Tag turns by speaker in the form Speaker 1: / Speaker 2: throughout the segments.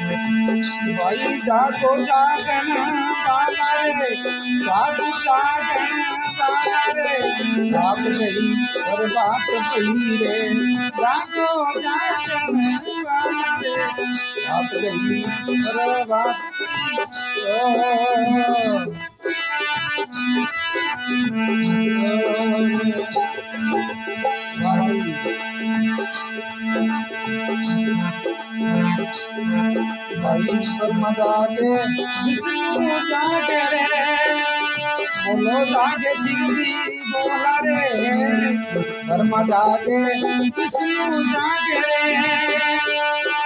Speaker 1: भाई जागो जागन बाला रे, जागो जागन बाला रे, आप गई और बात पही रे, जागो जागन बाला रे, आप गई और बात भाई पर मजा के विष्णु जागे रे, बोलो जागे सिंधी बोला रे, पर मजा के विष्णु जागे रे,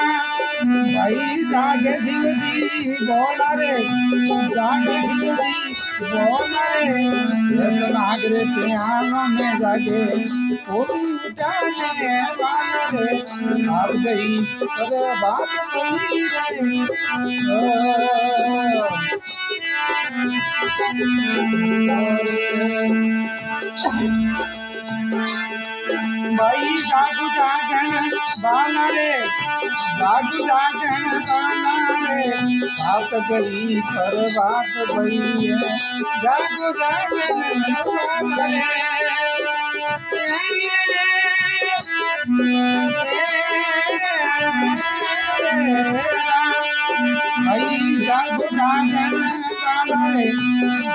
Speaker 1: भाई जागे सिंधी बोला रे, जागे सिंधी बोला रे, नागरे पियानो में जागे कोई जाने वाला रे, आप गई अरे बात कोई नहीं भाई जागू जागन बाला रे, जागू जागन बाला रे, बात गई पर बात भई है, जागू जागन बाला रे, भाई जागू जागन बाला रे,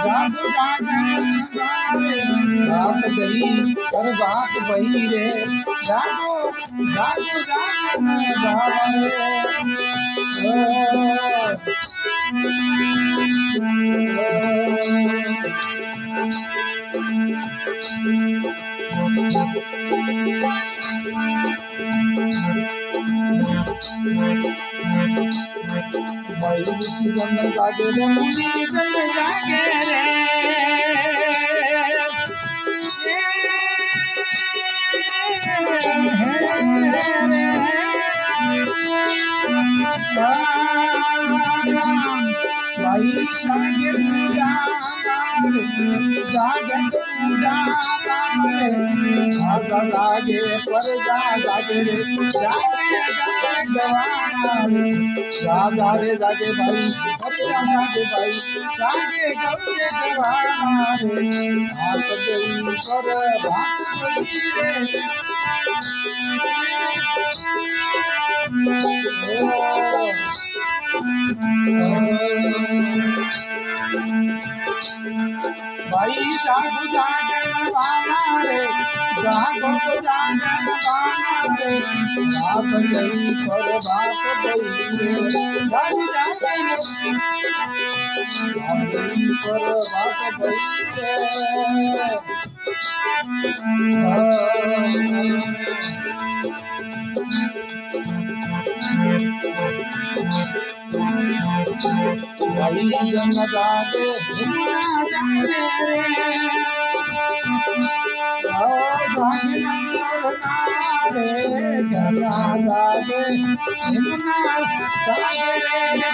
Speaker 1: जागू जागन बाला रे, बात गई पर बात भई रे, जागो जागो जागन बाला रे, भाई जन जागे रे, मुनि जन जागे रे, भाई जागे पूजा जागे पूजा आगा लागे पर जागे रे, जागे जवाना रे, जागे भाई पर जागे भाई, जागे गौरे जवाना रे, हाथ गई पर भाग गई रे, भाई जागो जागन बाला रे, जागो जागन बाला रे, बात गई पर बात गई रे, जागो जागन पर बात गई रे, भाई जन जागे हिन्ना जागे रे, जागे नंदोर नारे, जना जागे हिन्ना जागे रे,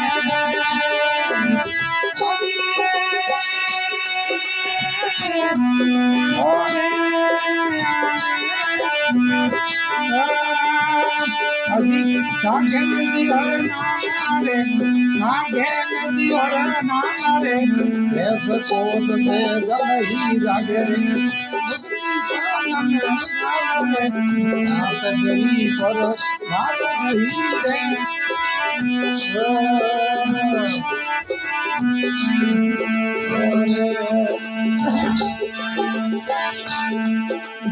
Speaker 1: जागे नदी और नारे, जागे नदी और नारे, ऐसे कोट से जलही जागे रे, बात गई पर बात गई रे,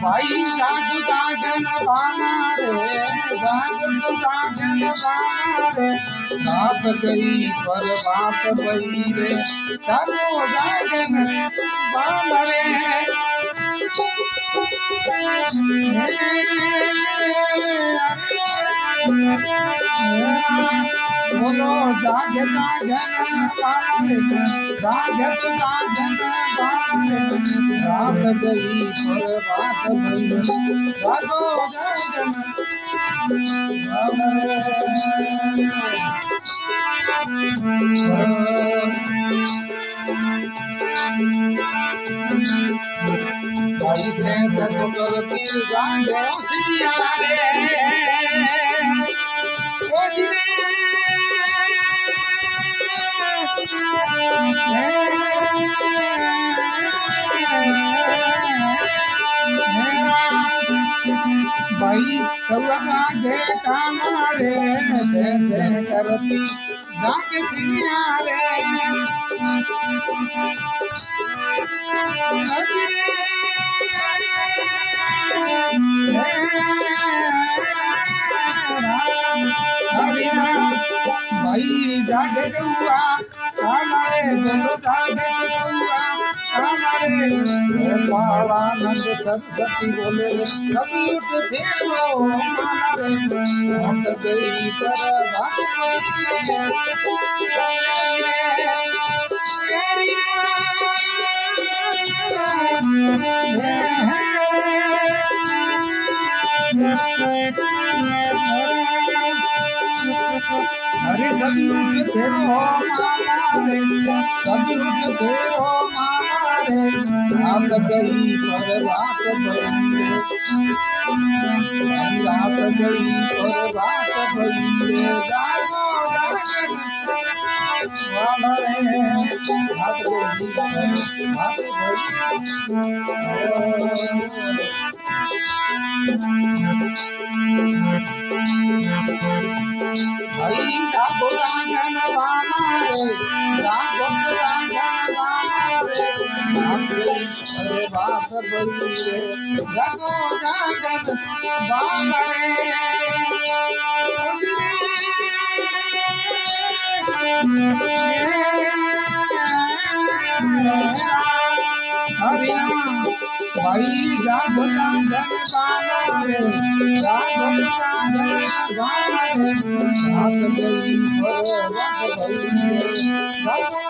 Speaker 1: भाई जागो जागन बाला रे, जागो जागन बाला रे, बात गई पर बात भई रे, जागो जागन बाला रे, बोलो जागे जागन बाला रे, जागे जागन बाला रे, बात गई पर बात भई रे, जागो जागन बाला रे। भाई से सब करती जागे सिया रे ओ जिने भाई कौआ के काना रे से करती जागे सिया रे भाई जागे कौआ हमारे बोलो जागे कौआ हमारे पालानंद सरस्वती बोले कभी उठ फेरो हमारे हम गई पर अरे सभी उठ फेरो हमारे सभी उठ फेरो हमारे रात गई पर बात बड़ी रात गई पर बात बड़ी जागो जागो हमारे रात गई पर बात भाई जागो जागन हमारे जागो जागन हमारे अरे बात बड़ी रे जागो जागन हमारे हरि भाई जागो जागन हमारे जागो जागन हमारे रात गई पर बात बड़ी रे